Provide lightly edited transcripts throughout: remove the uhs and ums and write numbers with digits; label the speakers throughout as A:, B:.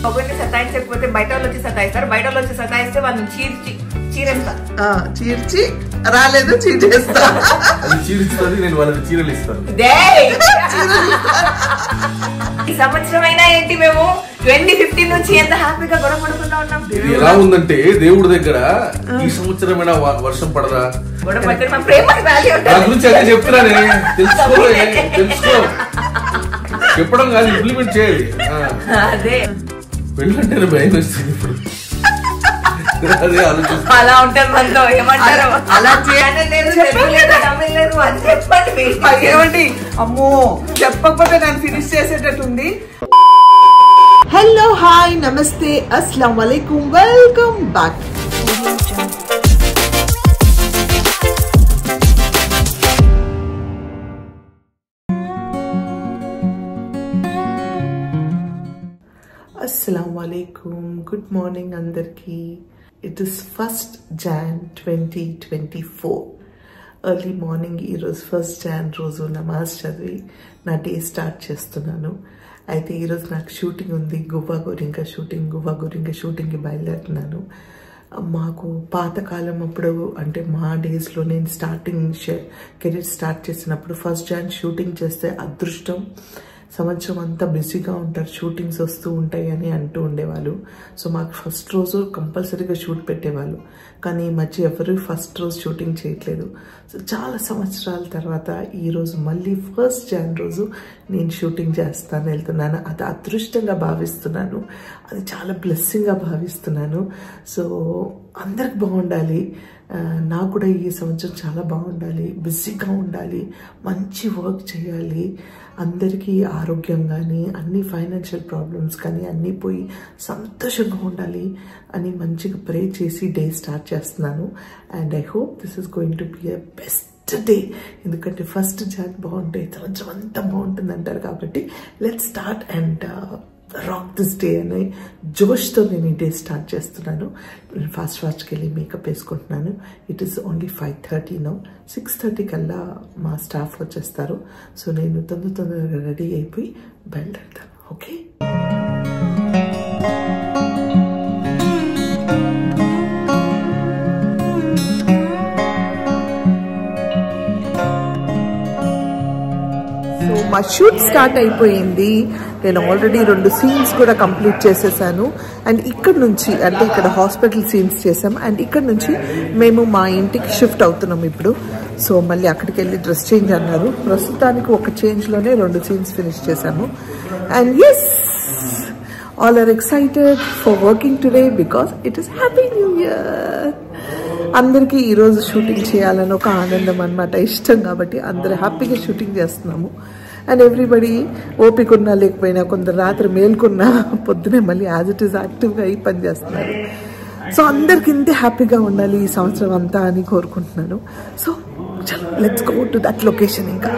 A: ఒకరిని సతాయించకపోతే బయట వాళ్ళు వచ్చి సతాయిస్తారు, బయట వాళ్ళు వచ్చి సతాయిస్తే వాళ్ళని
B: చీర్చి రాలేదు చీరేస్తా.
C: నేను వాళ్ళకి చీరలు ఇస్తాను.
A: ఈ సంవత్సరం అయినా ఏంటి మేము 2015 నుంచి ఎంత హ్యాపీగా గొడవ పడుకుంటా ఉన్నాం.
C: ఎలా ఉందంటే దేవుడి దగ్గర ఈ సంవత్సరమైనా వర్షం పడదా,
A: గొడవ పడితే మా ప్రేమకి వాల్యూ
C: గురించి అదే చెప్తున్నానే. తెలుసుకో చెప్పడం కాదు, ఇంప్లిమెంట్ చేయాలి.
A: అదే
C: పెళ్ళంటేనే భయం వేస్తుంది ఇప్పుడు.
A: అలా ఉంటుంది మనతో. ఏమంటారు అలా
B: ఏమండి? అమ్మో చెప్పకపోతే నేను ఫినిష్ చేసేటట్టుంది. హలో, హాయ్, నమస్తే, అస్సలం వాలేకుం, వెల్కమ్ బ్యాక్. అస్సలం వాలేకుం, గుడ్ మార్నింగ్ అందరికీ. It is 1st Jan 2024 early morning. ఈరోజు 1st Jan రోజు నమాజ్ చదివి నా డే స్టార్ట్ చేస్తున్నాను. అయితే ఈరోజు నాకు షూటింగ్ ఉంది, గువ్వా గోరింక షూటింగ్కి బయలుదేరుతున్నాను. మాకు పాతకాలం అప్పుడు అంటే మా డేస్లో నేను కెరీర్ స్టార్ట్ చేసినప్పుడు 1st Jan షూటింగ్ చేస్తే అదృష్టం. సంవత్సరం అంతా బిజీగా ఉంటారు, షూటింగ్స్ వస్తూ ఉంటాయి అని అంటూ ఉండేవాళ్ళు. సో మాకు ఫస్ట్ రోజు కంపల్సరీగా షూట్ పెట్టేవాళ్ళు. కానీ ఈ మధ్య ఎవరు ఫస్ట్ రోజు షూటింగ్ చేయట్లేదు. సో చాలా సంవత్సరాల తర్వాత ఈరోజు మళ్ళీ 1st Jan రోజు నేను షూటింగ్ వెళ్తున్నాను. అది అదృష్టంగా భావిస్తున్నాను, అది చాలా బ్లెస్సింగ్గా భావిస్తున్నాను. సో అందరికి బాగుండాలి, నాకు కూడా ఈ సంవత్సరం చాలా బాగుండాలి, బిజీగా ఉండాలి, మంచి వర్క్ చేయాలి, అందరికీ ఆరోగ్యం కానీ అన్ని ఫైనాన్షియల్ ప్రాబ్లమ్స్ కానీ అన్నీ పోయి సంతోషంగా ఉండాలి అని మంచిగా ప్రే చేసి డే స్టార్ట్ చేస్తున్నాను. And I hope this is going to be a best day. ఎందుకంటే 1st Jan బాగుంటే సంవత్సరం అంతా బాగుంటుంది అంటారు. కాబట్టి let's start and rock this day అనే జోష్తో నేను ఈ డే స్టార్ట్ చేస్తున్నాను. నేను ఫాస్ట్కి వెళ్ళి మేకప్ వేసుకుంటున్నాను. It is only 5:30 now. 6:30 కల్లా మా స్టాఫ్ వచ్చేస్తారు. సో నేను తొందరగా రెడీ అయిపోయి బయలుదేరుతాను. ఓకే. మా షూట్ స్టార్ట్ అయిపోయింది. నేను ఆల్రెడీ 2 సీన్స్ కూడా కంప్లీట్ చేసేసాను. అండ్ ఇక్కడ నుంచి అంటే ఇక్కడ హాస్పిటల్ సీన్స్ చేసాం. అండ్ ఇక్కడ నుంచి మేము మా ఇంటికి షిఫ్ట్ అవుతున్నాం ఇప్పుడు. సో మళ్ళీ అక్కడికి వెళ్ళి డ్రెస్ చేంజ్ అన్నారు. ప్రస్తుతానికి ఒక చేంజ్లోనే 2 సీన్స్ ఫినిష్ చేశాము. And yes, all are excited for working today because it is happy new year. అందరికీ ఈరోజు షూటింగ్ చేయాలని ఒక ఆనందం అన్నమాట, ఇష్టం. కాబట్టి అందరూ హ్యాపీగా షూటింగ్ చేస్తున్నాము. అండ్ ఎవ్రీబడి ఓపిక ఉన్నా లేకపోయినా, కొందరు రాత్రి మేల్కొన్నా పొద్దునే మళ్ళీ యాజ్ ఇట్ ఈస్ యాక్టివ్గా అయి పని చేస్తున్నారు. సో అందరికి ఇంతే హ్యాపీగా ఉండాలి ఈ సంవత్సరం అంతా అని కోరుకుంటున్నాను. So let's go to that location. ఇంకా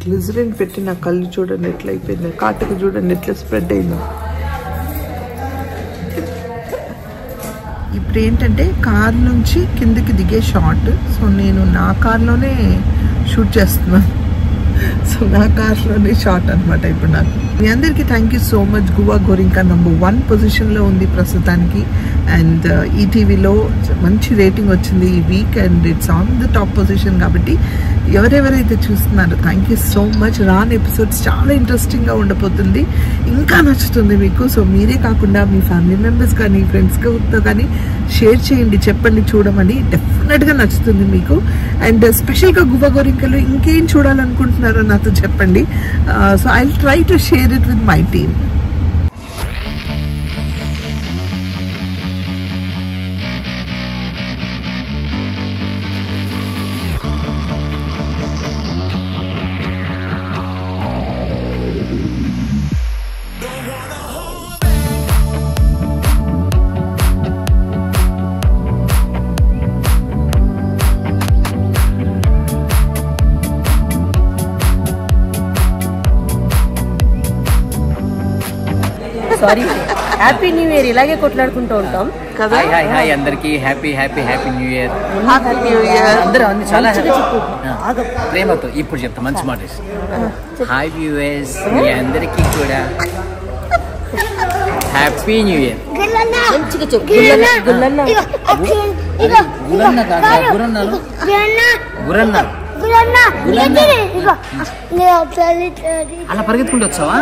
B: గ్లిజరిన్ పెట్టి నా కళ్ళు చూడండి ఎట్లా అయిపోయింది, కాటుకు చూడండి ఎట్లా స్ప్రెడ్ అయిందో. ఇప్పుడు ఏంటంటే కార్ నుంచి కిందకి దిగే షాట్. సో నేను నా కార్లోనే షూట్ చేస్తున్నాను. సో నా కార్లోనే షాట్ అనమాట ఇప్పుడు నాకు. మీ అందరికీ thank you so much. Guvva Gorinka number 1 పొజిషన్లో ఉంది ప్రస్తుతానికి. అండ్ ఈటీవీలో మంచి రేటింగ్ వచ్చింది ఈ week. And it's on the top position. కాబట్టి ఎవరెవరైతే చూస్తున్నారో థ్యాంక్ యూ సో మచ్. రాన్ ఎపిసోడ్స్ చాలా ఇంట్రెస్టింగ్గా ఉండబోతుంది, ఇంకా నచ్చుతుంది మీకు. సో మీరే కాకుండా మీ ఫ్యామిలీ మెంబర్స్ కానీ ఫ్రెండ్స్తో కానీ షేర్ చేయండి, చెప్పండి చూడమని. డెఫినెట్గా నచ్చుతుంది మీకు. అండ్ స్పెషల్గా గువ్వా గోరింకలో ఇంకేం చూడాలనుకుంటున్నారో నాతో చెప్పండి. So I will try to share it with my team.
D: Sorry, happy new year. ఇలాగే కొట్లాడుకుంటూ ఉంటాం
B: కదా.
E: హాయ్ అందరికి happy happy happy new year.
B: Happy new year.
E: అందరూ అన్ని చాలా ప్రేమతో ఇప్పుడు చెప్తా, మంచి మాట. హాయ్ వ్యూవర్స్, మీ అందరికీ కూడా హ్యాపీ న్యూ ఇయర్.
D: మంచిగా చెప్పు.
E: అలా పరిగెత్తుకుంటూ వచ్చావా?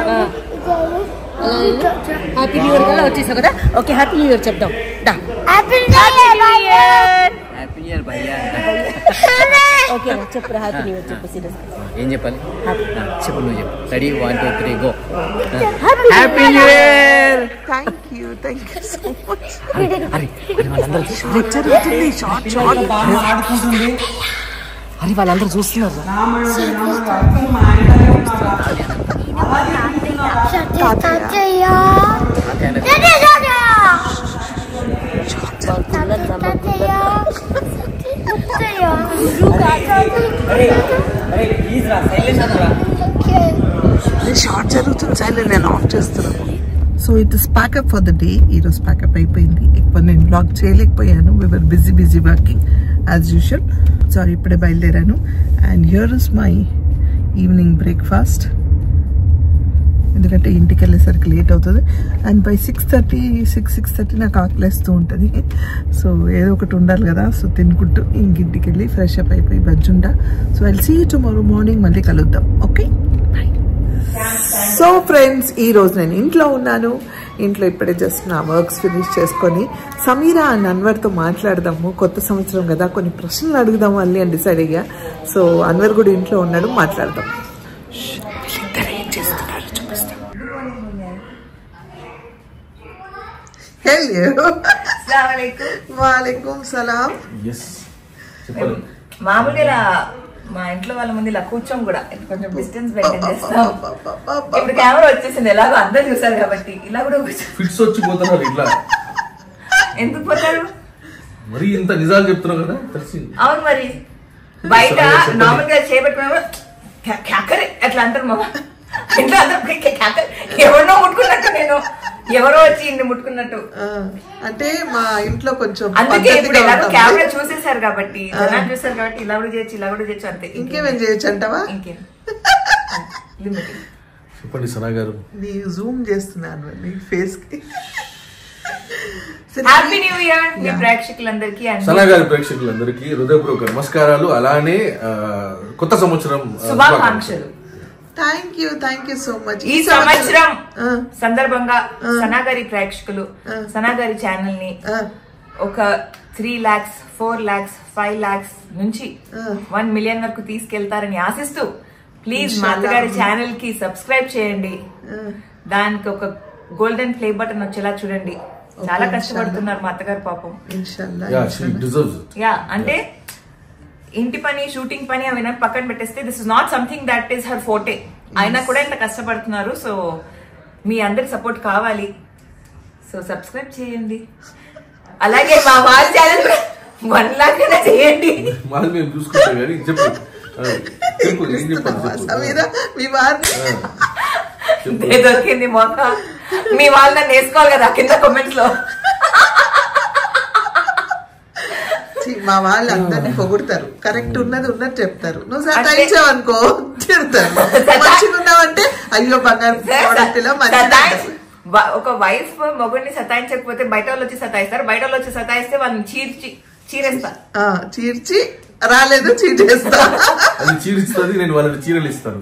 D: హ్యాపీ న్యూ ఇయర్ కల్లా వచ్చేసావు కదా. ఓకే హ్యాపీ న్యూ ఇయర్ చెప్దాం.
E: హ్యాపీ న్యూ ఇయర్ భయ్యా.
D: ఓకే చెప్పురా హ్యాపీ న్యూ ఇయర్ చెప్పు సీరియస్.
E: ఏం చెప్పాలి? చెప్పు, నువ్వు చెప్పు. Ready 1 2 3 go. Happy new year.
B: Thank you so much.
E: అరే వాళ్ళందరూ అరే వాళ్ళందరూ చూస్తున్నారు.
B: షార్ట్ జరుగుతుంది, సైలెంట్ నేను ఆఫ్ చేస్తున్నాను. So it is pack up for the day. ఈరోజు ప్యాకప్ అయిపోయింది. ఎక్కువ నేను బ్లాగ్ చేయలేకపోయాను. We're busy working as usual. Sorry, ఇప్పుడే బయలుదేరాను. And here is my evening breakfast. ఎందుకంటే ఇంటికి వెళ్ళేసరికి లేట్ అవుతుంది. అండ్ బై 6:30 నాకు ఆకలేస్తూ ఉంటుంది. సో ఏదో ఒకటి ఉండాలి కదా. సో తినుకుంటూ ఇంటికి వెళ్ళి ఫ్రెష్ అప్ అయిపోయి బజ్జుంటా. So I'll see you tomorrow morning. మళ్ళీ కలుద్దాం. Okay bye. సో ఫ్రెండ్స్, ఈ రోజు నేను ఇంట్లో ఉన్నాను. ఇంట్లో ఇప్పుడే జస్ట్ నా వర్క్స్ ఫినిష్ చేసుకొని సమీరా అండ్ అన్వర్తో మాట్లాడదాము. కొత్త సంవత్సరం కదా, కొన్ని ప్రశ్నలు అడుగుదాము అల్లి అని డిసైడ్ అయ్యా. సో అన్వర్ కూడా ఇంట్లో ఉన్నాడు, మాట్లాడదాం. ఏం చేస్తున్నారు చూపిస్తాం. హలో, వాలేకుమ్ సలాం.
A: మామూలుగా మా ఇంట్లో వాళ్ళ ముందు ఇలా కూర్చోం కూడా కొంచెం డిస్టెన్స్ మెయింటైన్ చేస్తాం. ఇప్పుడు కెమెరా వచ్చేసింది, ఎలాగో అందరూ చూసారు కాబట్టి ఇలా కూడా
C: ఫిట్స్ వచ్చిపోతున్నారు. ఇట్లా
A: ఎందుకు పోతారు?
C: మరి ఇంత నిజాలు చెప్తున్నావు కదా.
A: అవును, మరి బయట నార్మల్ గా చేపెట్టుకున్నా క్యాకరే అట్లా అంటారు. మా ఇంట్లో అందరూ ఎవరినో ముట్టుకున్నట్టు, నేను ఎవరో వచ్చి ఇన్ని ముట్టుకున్నట్టు.
B: అంటే మా ఇంట్లో కొంచెం
A: అందుకే ఇప్పుడు కెమెరా చూసేసారు కాబట్టి, జనాలు చూసారు కాబట్టి ఇలా కూడా చేయొచ్చు, ఇలా కూడా చేయొచ్చు, అంతే.
B: ఇంకేమేం చేయొచ్చు అంటావా?
A: ఇంకేం
C: చెప్పండి సనా గారు.
B: నీ జూమ్ చేస్తున్నాను నీ ఫేస్ కి.
A: హ్యాపీ న్యూ ఇయర్ మీ ప్రేక్షకులందరికీ,
C: సనా గారి ప్రేక్షకులందరికీ హృదయపూర్వక నమస్కారాలు. అలానే కొత్త సంవత్సరం
A: శుభాకాంక్షలు.
B: Thank you so much.
A: ఈ సంవత్సరం సందర్భంగా సనా గారి ప్రేక్షకులు సనా గారి ఛానల్ ని ఒక 3 lakhs 4 lakhs 5 lakhs నుంచి 1 million వరకు తీసుకెళ్తారని ఆశిస్తూ, ప్లీజ్ మా అత్తగారి ఛానల్ కి సబ్స్క్రైబ్ చేయండి. దానికి ఒక గోల్డెన్ ప్లే బటన్ వచ్చేలా చూడండి. చాలా కష్టపడుతున్నారు మా అత్తగారు పాపం. అంటే ఇంటి పని, షూటింగ్ పని అవి పక్కన పెట్టేస్తే this is not something that is her forte. అయినా కూడా ఇంత కష్టపడుతున్నారు. సో మీ అందరి సపోర్ట్ కావాలి. సో సబ్స్క్రైబ్ చేయండి. అలాగే మా వారి ఛానల్ 1 lakh చేయండి. దొరికింది మొక్క. మీ వాళ్ళు నన్ను వేసుకోవాలి కదా కింద కామెంట్స్ లో.
B: మా వాళ్ళు అందరినీ పొగుడతారు, కరెక్ట్ ఉన్నది ఉన్నట్టు చెప్తారు. నువ్వు సతాయించావు అనుకో తిడతారు. మంచిగా ఉన్నావంటే అయ్యో బంగారు.
A: ఒక వైఫ్ మొగుడిని సతాయించకపోతే బయట వాళ్ళు వచ్చి సతాయిస్తారు, బయట వాళ్ళు వచ్చి సతాయిస్తే వాళ్ళని చీరేస్తారు.
B: చీర్చి రాలేదు చీరేస్తా.
C: చీరిస్తుంది, నేను వాళ్ళని చీరలు ఇస్తాను.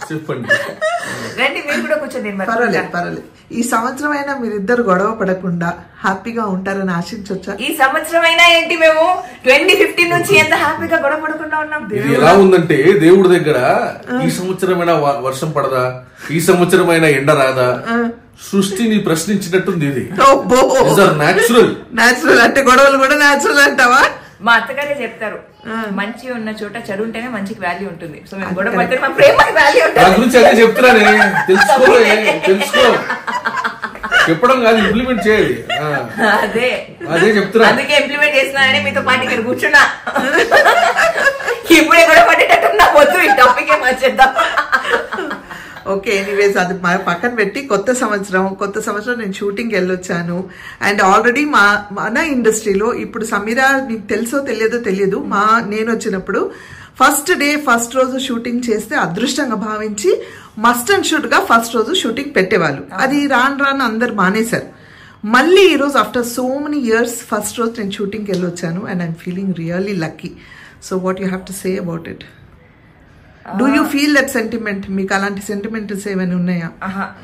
C: చెప్పండి.
A: రండి మీరు కూడా కూర్చోండి.
B: పర్వాలేదు. ఈ సంవత్సరం అయినా మీరిద్దరు గొడవ పడకుండా హ్యాపీగా ఉంటారని ఆశించొచ్చా?
A: ఈ సంవత్సరం అయినా ఏంటి, మేము 2015 నుంచి ఎంత హ్యాపీగా గొడవ పడకుండా ఉన్నాం.
C: ఎలా ఉందంటే దేవుడి దగ్గర ఈ సంవత్సరమైనా వర్షం పడదా, ఈ సంవత్సరమైనా ఎండ రాదా, సృష్టిని ప్రశ్నించినట్టుంది. ఇది
B: న్యాచురల్ అంటే గొడవలు కూడా న్యాచురల్ అంటావా?
A: మా అత్తగారే చెప్తారు, మంచి ఉన్న చోట చెడు ఉంటేనే మంచికి వాల్యూ ఉంటుంది. సో మేము గొడవ పడితే మా ప్రేమకి వాల్యూ ఉంటుంది.
C: చెప్తున్నానే, తెలుసుకో. చెప్పడం కాదు, ఇంప్లిమెంట్ చేయాలి. అదే చెప్తున్నా.
A: అందుకే ఇంప్లిమెంట్ చేస్తున్నానని మీతో పాటు ఇక్కడ కూర్చున్నా. ఇప్పుడే గొడవ పడేటట్టు నాకు వద్దు, ఈ టాపిక్ మార్చేద్దాం.
B: ఓకే, ఎనీవేస్ అది పక్కన పెట్టి కొత్త సంవత్సరం నేను షూటింగ్కి వెళ్ళొచ్చాను. అండ్ ఆల్రెడీ మన ఇండస్ట్రీలో ఇప్పుడు సమీరా మీకు తెలుసో తెలియదు, నేను వచ్చినప్పుడు ఫస్ట్ రోజు షూటింగ్ చేస్తే అదృష్టంగా భావించి మస్ట్ అండ్ షుడ్ గా ఫస్ట్ రోజు షూటింగ్ పెట్టేవాళ్ళు. అది రాను అందరు మానేశారు. మళ్ళీ ఈరోజు after so many years first రోజు నేను షూటింగ్కి వెళ్ళొచ్చాను and I'm feeling really lucky. So what you have to say about it? Do you feel that sentiment? మీకు అలాంటి సెంటిమెంట్స్ ఏమైనా ఉన్నాయా?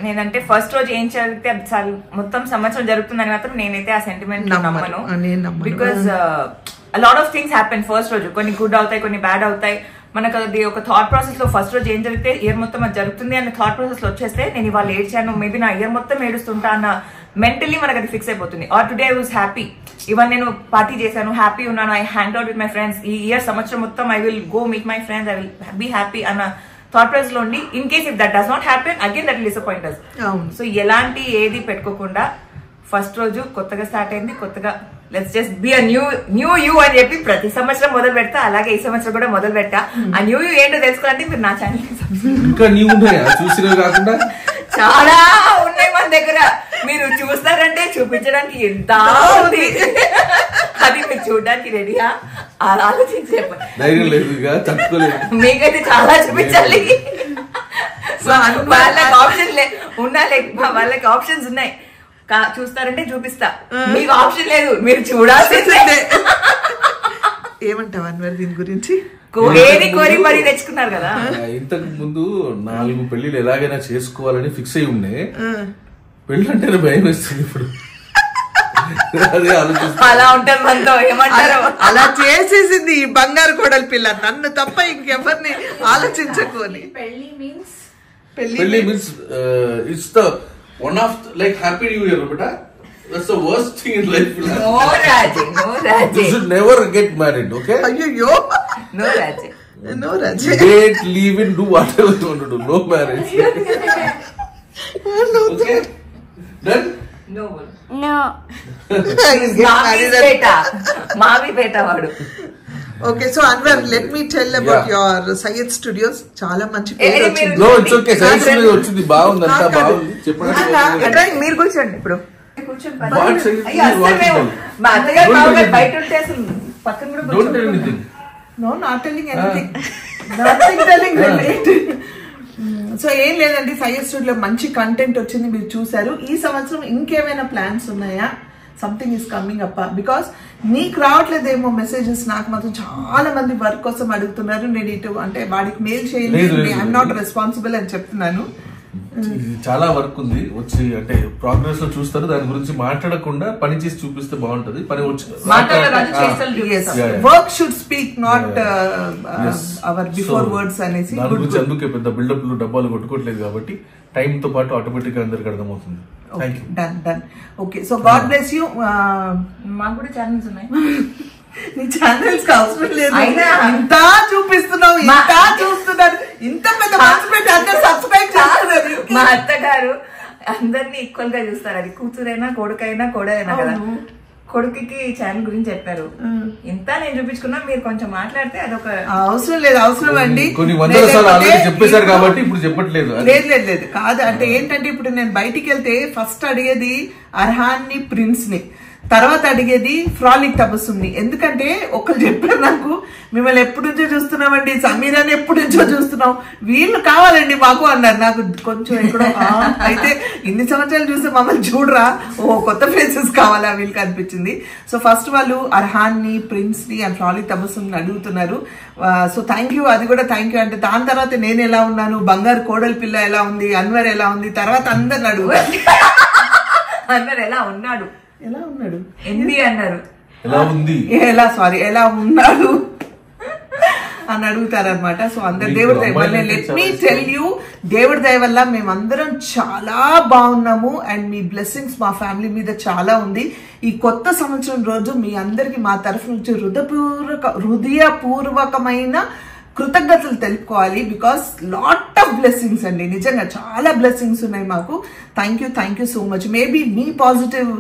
A: నేనంటే ఫస్ట్ రోజు ఏం జరిగితే అది మొత్తం సంవత్సరం జరుగుతుందని మాత్రం నేనైతే ఆ సెంటిమెంట్ నమ్మను. Because lot of things happen first రోజు. కొన్ని గుడ్ అవుతాయి, కొన్ని బ్యాడ్ అవుతాయి. మనకు అది ఒక థాట్ ప్రాసెస్ లో ఫస్ట్ రోజు ఏం జరిగితే ఇయర్ మొత్తం అది జరుగుతుంది అన్న థాట్ ప్రాసెస్ లో వచ్చేస్తే నేను ఇవాళ ఏడ్చాను, మేబీ నా ఇయర్ మొత్తం ఏడుస్తుంటా అన్న మెంటలీ మనకు అది ఫిక్స్ అయిపోతుంది. Or today I was happy, ఇవాళ నేను పార్టీ చేశాను, హ్యాపీ ఉన్నాను, I hang out with my friends, ఈ ఇయర్ సంవత్సరం మొత్తం I will go meet my friends, I will be happy అన్న థాట్ ప్రాసెస్ లో ఉండి in case if that does not happen again that will disappoint us. So ఎలాంటి ఏది పెట్టుకోకుండా first రోజు కొత్తగా స్టార్ట్ అయింది, కొత్తగా let's just be a new you అని చెప్పి ప్రతి సంవత్సరం మొదలు పెడతా. అలాగే ఈ సంవత్సరం కూడా మొదలు పెట్టా. ఆ న్యూ యూ ఏంటో తెలుసుకోవాలంటే మీరు నా ఛానల్
C: ఇంకా న్యూ ఉన్నాయా చూసినవి కాకుండా?
A: చాలా ఉన్నాయి మన దగ్గర. మీరు చూస్తారంటే చూపించడానికి ఎంత ఉంది, అది మీరు చూడడానికి రెడీయా? ఆలోచించి చెప్పండి. మీకైతే చాలా చూపించాలి. వాళ్ళకి ఆప్షన్ వాళ్ళకి ఆప్షన్స్ ఉన్నాయి. చూస్తారంటే చూపిస్తా, మీకు ఆప్షన్ లేదు, మీరు చూడాల్సిందే.
B: ఏమంటావు అన్వర్ దీని గురించి?
A: కోరి మరీ తెచ్చుకున్నారు కదా.
C: ఇంతకు ముందు 4 పెళ్లిలు ఎలాగైనా చేసుకోవాలని ఫిక్స్ అయి ఉన్నాయి. పెళ్లి అంటేనే భయం వేస్తుంది ఇప్పుడు. అదే
A: అలా ఉంటుంది మనతో. ఏమంటారు?
B: అలా చేసేసింది ఈ బంగారు కోడలి పిల్ల, నన్ను తప్ప ఇంకెవరిని ఆలోచించకు అని.
A: పెళ్లి means
C: it's the one of like happy new year, beta. That's the worst thing in life.
A: No Raji.
C: You should never get married, okay?
B: Ayyo.
A: No Raji.
C: Date, leave and do whatever you want to do. No marriage. Okay? Done?
A: No. Mami beta vadu.
B: Okay, so Anwar, let me tell about your Syed Studios. చాలా మంచి పేరు వచ్చింది.
C: No, it's okay. Syed Studios వచ్చింది, బాగుంది, అంతా బాగుంది. చెప్పండి.
A: మీరు కూర్చోండి ఇప్పుడు. మా అత్తగారు మామగారు బయట ఉంటే అసలు పక్కన కూడా
C: Don't tell anything.
B: No, not telling anything. Nothing telling related. So ఏం లేదండి, Syed Studio మంచి కంటెంట్ వచ్చింది, మీరు చూసారు. ఈ సంవత్సరం ఇంకేమైనా ప్లాన్స్ ఉన్నాయా? Something is coming up. Because నీకు రావట్లేదేమో మెసేజెస్, నాకు మాత్రం చాలా మంది వర్క్ కోసం అడుగుతున్నారు. నేను ఇటు అంటే వాడికి మెయిల్ చేయలేదు, ఐఎమ్ నాట్ రెస్పాన్సిబుల్ అని చెప్తున్నాను.
C: చాలా వర్క్ ఉంది, వచ్చి అంటే ప్రోగ్రెస్ లో చూస్తారు. దాని గురించి మాట్లాడకుండా పని చేసి చూపిస్తే బాగుంటది. పని వచ్చి
B: work should speak, not our before words అనేసి.
C: దాని గురించి అందుకే పెద్ద బిల్డప్లు డబ్బాలు కొట్టుకోవట్లేదు కాబట్టి టైం తో పాటు ఆటోమేటిక్ గా అందరికి అర్థమవుతుంది.
B: Done. Okay, so God bless you.
A: మాకు కూడా ఛానల్స్ ఉన్నాయి.
B: నీ ఛానల్స్ అవసరం లేదు, ఇంత చూపిస్తున్నావు, ఇంత చూస్తున్నారు, ఇంత పెద్ద మనసు పెట్టి అందరు సబ్స్క్రైబ్ చేస్తున్నారు.
A: మా అత్తగారు అందరినీ ఈక్వల్ గా చూస్తారు. అది కూతురైనా కొడుకైనా కోడైనా కదా. కొడుకుకి ఛానల్ గురించి చెప్పారు, ఇంత నేను చూపించుకున్నా, మీరు కొంచెం మాట్లాడితే అదొక
B: అవసరం లేదు. అవసరం అండి,
C: కొన్ని వందల సార్లు ఆల్రెడీ చెప్పేశారు కాబట్టి ఇప్పుడు చెప్పట్లేదు.
B: లేదు కాదు. అంటే ఏంటంటే ఇప్పుడు నేను బయటికి వెళ్తే ఫస్ట్ అడిగేది అర్హాన్ని, ప్రిన్స్ ని, తర్వాత అడిగేది ఫ్రాలిక్ తపస్సుని. ఎందుకంటే ఒకరు చెప్పారు నాకు, మిమ్మల్ని ఎప్పటి నుంచో చూస్తున్నామండి, సమీరాని ఎప్పటి నుంచో చూస్తున్నాం, వీళ్ళు కావాలండి మాకు అన్నారు. నాకు కొంచెం ఎక్కడో అయితే ఇన్ని సంవత్సరాలు చూస్తే మమ్మల్ని చూడరా, కొత్త ఫేసెస్ కావాలా వీళ్ళకి అనిపించింది. సో ఫస్ట్ వాళ్ళు అర్హాన్ని, ప్రిన్స్ ని అండ్ ఫ్రాలిక్ తపస్సుని అడుగుతున్నారు. సో థ్యాంక్ యూ, అది కూడా థ్యాంక్ యూ. అంటే దాని తర్వాత నేను ఎలా ఉన్నాను, బంగారు కోడలి పిల్ల ఎలా ఉంది, అన్వర్ ఎలా ఉంది, తర్వాత అందరిని అడుగుతారు.
A: అన్వర్ ఎలా ఉన్నాడు ఏంది అన్నారు,
B: ఎలా ఉన్నాడు అని అడుగుతారనమాట. సో అందరు దేవుడి దయ వల్ల, లెట్ మీ టెల్ యూ, దేవుడి దయ వల్ల మేమందరం చాలా బాగున్నాము. అండ్ మీ బ్లెస్సింగ్స్ మా ఫ్యామిలీ మీద చాలా ఉంది. ఈ కొత్త సంవత్సరం రోజు మీ అందరికి మా తరఫు నుంచి హృదయపూర్వకమైన కృతజ్ఞతలు తెలుపుకోవాలి. బికాస్ లాట్ ఆఫ్ బ్లెస్సింగ్స్ అండి, నిజంగా చాలా బ్లెస్సింగ్స్ ఉన్నాయి మాకు. Thank you so much. Maybe మీ పాజిటివ్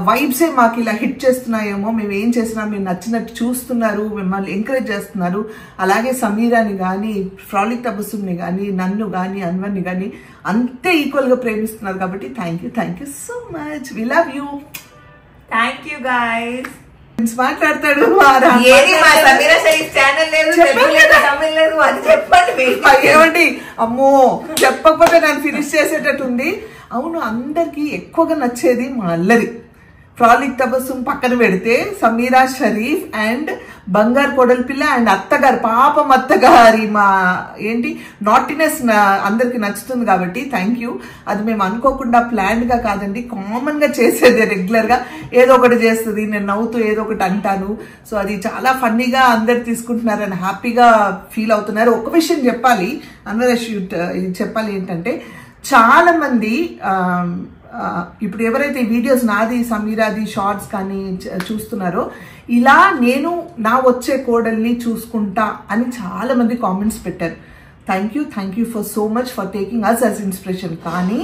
B: వైబ్సే మాకు ఇలా హిట్ చేస్తున్నాయేమో. మేము ఏం చేసినా మీరు నచ్చినట్టు చూస్తున్నారు, మిమ్మల్ని ఎంకరేజ్ చేస్తున్నారు. అలాగే సమీరాని కానీ, ఫ్రాలిక్ తబస్సుని కానీ, నన్ను కానీ, అన్వర్ని కానీ అంతే ఈక్వల్ గా ప్రేమిస్తున్నారు. కాబట్టి thank you so much. We love you.
A: Thank you guys.
B: మాట్లాడతాడు ఏమండి, అమ్మో చెప్పకపోతే నేను ఫినిష్ చేసేటట్టుంది. అవును, అందరికి ఎక్కువగా నచ్చేది మా అల్లరి. ఫ్రాలిక్ తబస్సుం పక్కన పెడితే సమీరా షరీఫ్ అండ్ బంగారు కోడలి పిల్ల అండ్ అత్తగారు, పాపం అత్తగారి మా ఏంటి నాటినెస్ అందరికి నచ్చుతుంది. కాబట్టి థ్యాంక్ యూ. అది మేము అనుకోకుండా ప్లాన్ గా కాదండి, కామన్ గా చేసేది. రెగ్యులర్ గా ఏదో ఒకటి చేస్తుంది, నేను నవ్వుతూ ఏదో ఒకటి అంటాను. సో అది చాలా ఫన్నీగా అందరు తీసుకుంటున్నారని హ్యాపీగా ఫీల్ అవుతున్నారు. ఒక విషయం చెప్పాలి, చెప్పాలి ఏంటంటే, చాలా మంది ఇప్పుడు ఎవరైతే ఈ వీడియోస్ నాది సమీరాది షార్ట్స్ కానీ చూస్తున్నారో, ఇలా నేను నా వచ్చే కోడల్ని చూసుకుంటా అని చాలా మంది కామెంట్స్ పెట్టారు. Thank you for so much for taking us as inspiration. కానీ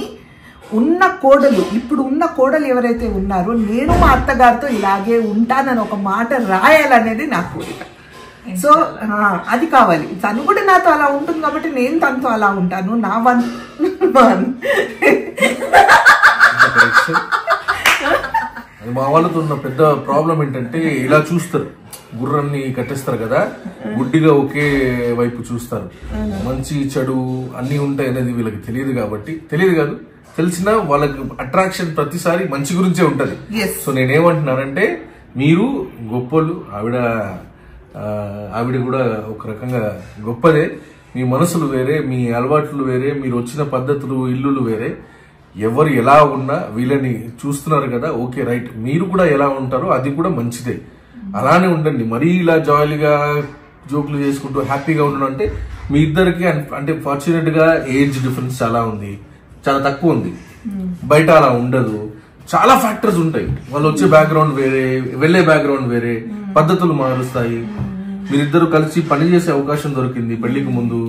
B: ఇప్పుడు ఉన్న కోడలు ఎవరైతే ఉన్నారో, నేను మా అత్తగారితో ఇలాగే ఉంటానని ఒక మాట రాయాలనేది నా కోరిక. సో అది కావాలి. తను కూడా నాతో అలా ఉంటుంది కాబట్టి నేను తనతో అలా ఉంటాను. నా
C: మా వాళ్ళతో ఉన్న పెద్ద ప్రాబ్లం ఏంటంటే, ఇలా చూస్తారు, గుర్రాన్ని కట్టేస్తారు కదా, గుడ్డిగా ఒకే వైపు చూస్తారు. మంచి చెడు అన్ని ఉంటాయి అనేది వీళ్ళకి తెలియదు. కాబట్టి తెలియదు కాదు, తెలిసినా వాళ్ళకి అట్రాక్షన్ ప్రతిసారి మంచి గురించే ఉంటది. సో నేనేమంటున్నానంటే, మీరు గొప్పలు, ఆవిడ కూడా ఒక రకంగా గొప్పదే. మీ మనసులు వేరే, మీ అలవాట్లు వేరే, మీరు వచ్చిన పద్ధతులు, ఇల్లులు వేరే. ఎవరు ఎలా ఉన్నా వీళ్ళని చూస్తున్నారు కదా, ఓకే రైట్, మీరు కూడా ఎలా ఉంటారో అది కూడా మంచిదే. అలానే ఉండండి. మరీ ఇలా జాలీగా జోకులు చేసుకుంటూ హ్యాపీగా ఉండడం అంటే, మీ ఇద్దరికి అంటే ఫార్చునేట్ గా ఏజ్ డిఫరెన్స్ చాలా ఉంది, చాలా తక్కువ ఉంది. బయట అలా ఉండదు. చాలా ఫ్యాక్టర్స్ ఉంటాయి. వాళ్ళు వచ్చే బ్యాక్గ్రౌండ్ వేరే, వెళ్లే బ్యాక్గ్రౌండ్ వేరే, పద్ధతులు మారుస్తాయి. మీరిద్దరు కలిసి పని చేసే అవకాశం దొరికింది పెళ్లికి ముందు.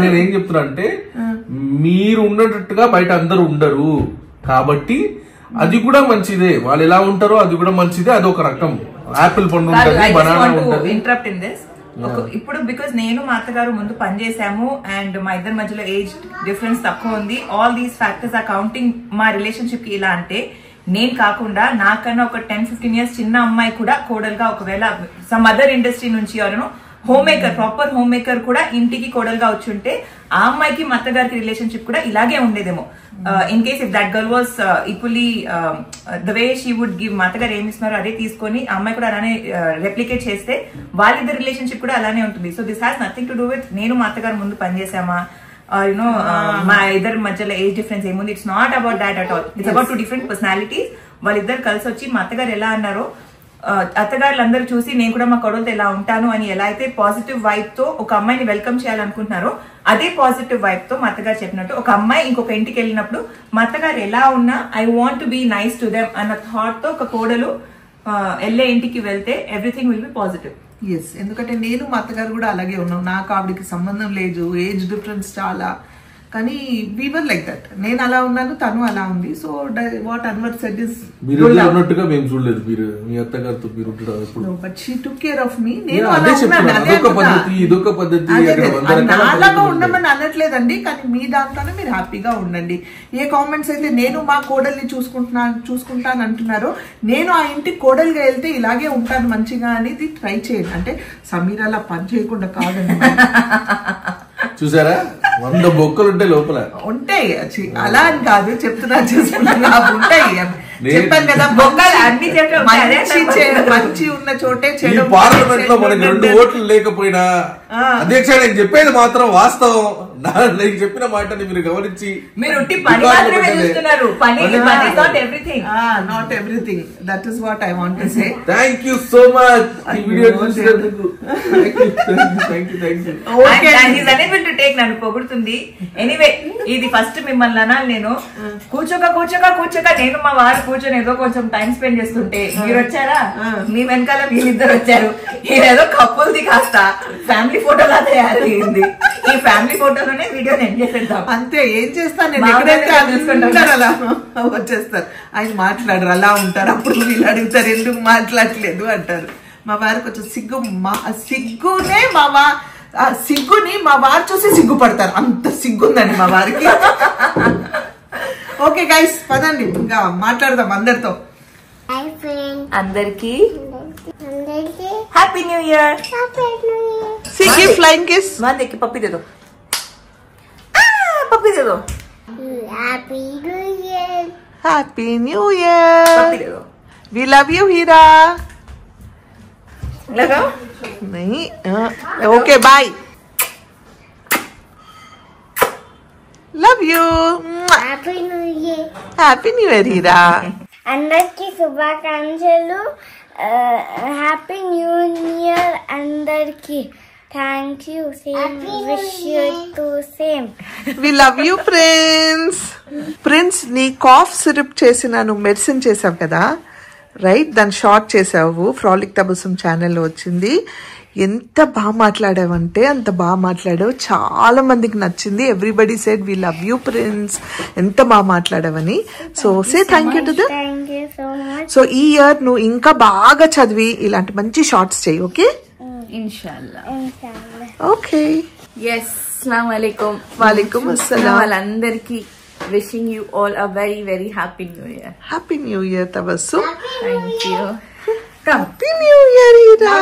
C: నేనేం చెప్తున్నా అంటే, మీరు ఉన్నట్టుగా బయట అందరూ ఉండరు కాబట్టి అది కూడా మంచిదే. వాళ్ళు ఎలా ఉంటారో అది కూడా మంచిదే. అది ఒక రకం. యాపిల్ పండు ఉంటుంది, బనానా ఉంటుంది.
A: ఇప్పుడు బికాస్ నేను మా అత్తగారు ముందు పని చేసాము అండ్ మా ఇద్దరి మధ్యలో ఏజ్ డిఫరెన్స్ తక్కువ ఉంది. All these factors are counting మా రిలేషన్షిప్ కి. ఇలా అంటే నేను కాకుండా నాకన్నా ఒక 10-15 years చిన్న అమ్మాయి కూడా కోడలుగా, ఒకవేళ సమ్ అదర్ ఇండస్ట్రీ నుంచి ఎవరను home maker, proper home maker కూడా ఇంటికి కోడలుగా వచ్చి ఉంటే, ఆ అమ్మాయికి మా అత్తగారికి రిలేషన్షిప్ కూడా ఇలాగే ఉండేదేమో. In case if that girl was equally the way she would give, మా అత్తగారు ఏమి ఇస్తున్నారో అదే తీసుకొని ఆ అమ్మాయి కూడా అలానే రెప్లికేట్ చేస్తే వాళ్ళిద్దరు రిలేషన్షిప్ కూడా అలానే ఉంటుంది. So this has nothing to do with నేను మా అత్తగారు ముందు పనిచేసామా, మా ఇద్దరి మధ్యలో ఏజ్ డిఫరెన్స్ ఏముంది. It's not about that at all. It's about 2 different personalities. వాళ్ళిద్దరు కలిసి వచ్చి మా అత్తగారు ఎలా అన్నారో, అత్తగారులందరూ చూసి నేను కూడా మా కొడలతో ఎలా ఉంటాను అని ఎలా అయితే పాజిటివ్ వైబ్ తో ఒక అమ్మాయిని వెల్కమ్ చేయాలనుకుంటున్నారో, అదే పాజిటివ్ వైబ్ తో మా అత్తగారు చెప్పినట్టు ఒక అమ్మాయి ఇంకొక ఇంటికి వెళ్ళినప్పుడు మా అత్తగారు ఎలా ఉన్నా I want to be nice to them అన్న థాట్ తో ఒక కోడలు వెళ్ళే ఇంటికి వెళ్తే everything will be positive.
B: Yes, ఎందుకంటే నేను మా అత్తగారు కూడా అలాగే ఉన్నాం. నాకు ఆవిడకి సంబంధం లేదు, ఏజ్ డిఫరెన్స్ చాలా. కానీ వీ వర్ లైక్ దట్. నేను అలా ఉన్నాను, తను అలా ఉంది. So what Anwar said is,
C: మీరు ఉన్నట్టుగా మేము చూడలేదు. మీరు మీ అత్తగారితో మీరు
B: but she took care of me. నేను అలాగా ఉండమని అనట్లేదండి, కానీ మీ దాంట్లోనే మీరు హ్యాపీగా ఉండండి. ఏ కామెంట్స్ అయితే నేను మా కోడల్ని చూసుకుంటాను అంటున్నారో, నేను ఆ ఇంటికి కోడలుగా వెళ్తే ఇలాగే ఉంటాను మంచిగా అనేది ట్రై చేయండి. అంటే సమీర అలా పని చేయకుండా కాదండి.
C: చూసారా, 100 బొక్కలు ఉంటాయి లోపల.
B: ఉంటాయి, అలా అని కాదు చెప్తున్నా, చేసుకున్నా ఉంటాయి. చెప్పాను కదా, బొక్కలు అన్ని మంచి ఉన్న చోటే చెడు.
C: పార్లమెంట్ లో మనకి 2 ఓట్లు లేకపోయినా, అధ్యక్ష నేను చెప్పేది మాత్రం వాస్తవం. నేను చెప్పిన మాటని మీరు గమనించి,
B: not everything. That is what I want to say.
C: Thank you so much ఈ వీడియో చూసినందుకు. Thank you.
A: Okay, and he's unable to take నన్ను పొగుడుతుంది. ఎనీవే ఇది ఫస్ట్ మిమ్మల్ని అనాలి నేను. కూర్చోక నేను మా వారు కూర్చొని ఏదో కొంచెం టైం స్పెండ్ చేస్తుంటే మీరు వచ్చారా, మీ వెనకాల వీళ్ళిద్దరు వచ్చారు. ఇదేదో కప్పుల్ది కాస్త ఫ్యామిలీ ఫోటోలా తయారైంది. ఈ ఫ్యామిలీ ఫోటోలోనే వీడియో ఎండ్ చేసేద్దాం.
B: అంతే, ఏం చేస్తాను నేను ఎక్కడైతే అలా వచ్చేస్తారు. ఆయన మాట్లాడరు, అలా ఉంటారు. అప్పుడు వీళ్ళు అడుగుతారు ఎందుకు మాట్లాడలేదు అంటారు. మా వారు కొంచెం సిగ్గుని మా వారు చూసి సిగ్గుపడతారు. అంత సిగ్గుందండి మా వారికి. ఓకే గైస్, పదండి ఇంకా మాట్లాడదాం అందరితో.
A: అందరికి happy new year.
B: Flying kiss.
A: देखिए पप्पी दे दो, पप्पी दे दो.
B: Happy new year.
A: पप्पी दे दो.
B: We love you Heera.
A: लगाओ.
B: नहीं, okay bye. Love you.
F: Happy new year.
B: Happy new year Heera.
F: అందరికి శుభాకాంక్షలు. హ్యాపీ న్యూ ఇయర్ అందరికి. Thank you. Same wish you too same.
B: We love you prince. Prince, నీ cough syrup చేసిన నువ్వు మెడిసిన్ చేసావు కదా, రైట్? దాన్ని షార్ట్ చేసావు, ఫ్రాలిక్ తబస్సుమ్ ఛానల్లో వచ్చింది. ఎంత బాగా మాట్లాడావంటే అంత బాగా మాట్లాడావు. చాలా మందికి నచ్చింది. Everybody said we love you prince, ఎంత బాగా మాట్లాడావని. So say thank you to them.
F: Thank you so much.
B: So ఈ ఇయర్ నువ్వు ఇంకా బాగా చదివి ఇలాంటి మంచి షార్ట్స్ చెయ్యి. ఓకే,
A: ఇన్షాల్లా.
B: ఓకే.
A: ఎస్, అస్సలాము అలైకుం.
B: వాలేకుం అస్సలాం.
A: వాళ్ళందరికీ wishing you all a very very happy new year.
B: Happy new year Tabassum.
A: Thank you. Come.
B: Happy new year Heera.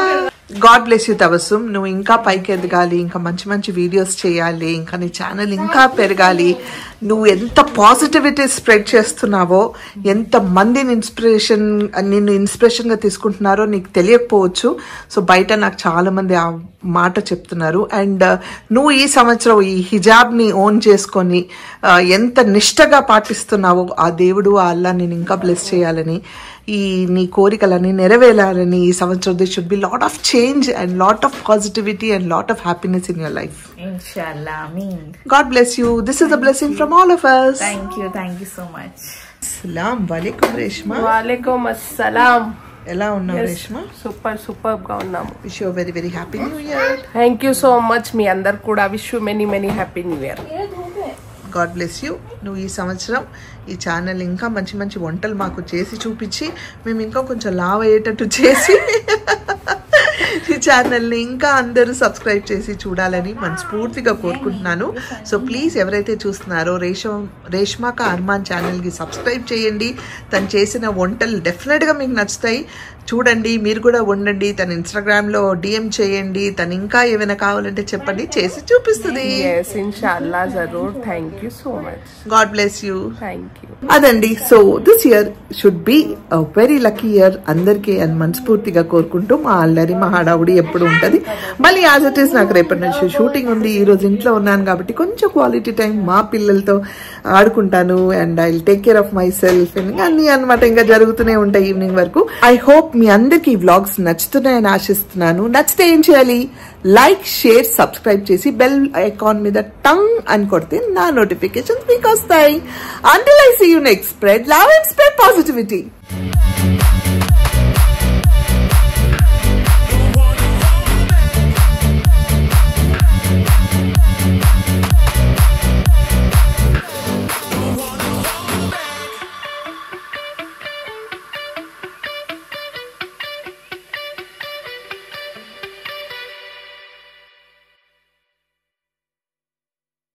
B: God bless you Tabassum. నువ్వు ఇంకా పైకి ఎదగాలి, ఇంకా మంచి మంచి వీడియోస్ చేయాలి, ఇంకా నీ ఛానల్ ఇంకా పెరగాలి. నువ్వు ఎంత పాజిటివిటీ స్ప్రెడ్ చేస్తున్నావో, ఎంత మందిని నిన్ను ఇన్స్పిరేషన్గా తీసుకుంటున్నారో నీకు తెలియకపోవచ్చు. సో బయట నాకు చాలా మంది ఆ మాట చెప్తున్నారు. అండ్ నువ్వు ఈ సంవత్సరం ఈ హిజాబ్ని ఓన్ చేసుకొని ఎంత నిష్టగా పాటిస్తున్నావో, ఆ దేవుడు ఆ అల్లా నేను ఇంకా బ్లెస్ చేయాలని, ఈ నీ కోరికలని నెరవేరాలని ఈ సంవత్సరం they should be lot of change and lot of positivity and lot of happiness in your life.
A: Inshallah. Ameen.
B: God bless you. This is a blessing from all of us.
A: Thank you so much.
B: Assalamu alaikum Reshma.
G: వాలేకుం అస్సలాం.
B: ఎలా ఉన్నావు Reshma?
G: Super గా ఉన్నాము.
B: Wish you very very happy new year.
G: Thank you so much. మీ అందరు కూడా wish you many many happy new year.
B: God bless you. నువ్వు ఈ సంవత్సరం ఈ ఛానల్ ఇంకా మంచి మంచి వంటలు మాకు చేసి చూపించి మేము ఇంకా కొంచెం లావ్ అయ్యేటట్టు చేసి ఈ ఛానల్ని ఇంకా అందరూ సబ్స్క్రైబ్ చేసి చూడాలని మనస్ఫూర్తిగా కోరుకుంటున్నాను. సో ప్లీజ్ ఎవరైతే చూస్తున్నారో రేష్మాక అర్మాన్ ఛానల్కి సబ్స్క్రైబ్ చేయండి. తను చేసిన వంటలు డెఫినెట్గా మీకు నచ్చుతాయి. చూడండి, మీరు కూడా వండండి. తన ఇన్స్టాగ్రామ్లో DM చేయండి. తను ఇంకా ఏమైనా కావాలంటే చెప్పండి, చేసి చూపిస్తుంది.
G: yes inshallah zarur. thank you so much.
B: God bless you.
G: thank you.
B: అదండి. So this year should be a very lucky year అందరికీ అని మనస్ఫూర్తిగా కోరుకుంటూ మా అల్లరి మా హడావుడి ఎప్పుడు ఉంటుంది. మళ్ళీ యాజ్ ఇట్ ఈస్ నాకు రేపటి నుంచి షూటింగ్ ఉంది. ఈ రోజు ఇంట్లో ఉన్నాను కాబట్టి కొంచెం క్వాలిటీ టైం మా పిల్లలతో ఆడుకుంటాను. And I will take care of my myself అనమాట. ఇంకా జరుగుతూనే ఉంటాయి ఈవినింగ్ వరకు. ఐ హోప్ మీ అందరికి ఈ వ్లాగ్స్ నచ్చుతున్నాయని ఆశిస్తున్నాను. నచ్చితే ఏం చేయాలి? లైక్, షేర్, సబ్స్క్రైబ్ చేసి బెల్ ఐకాన్ మీద టంగ్ అని కొడితే నా నోటిఫికేషన్స్ మీకు వస్తాయి. Until I see you next, spread love and spread positivity.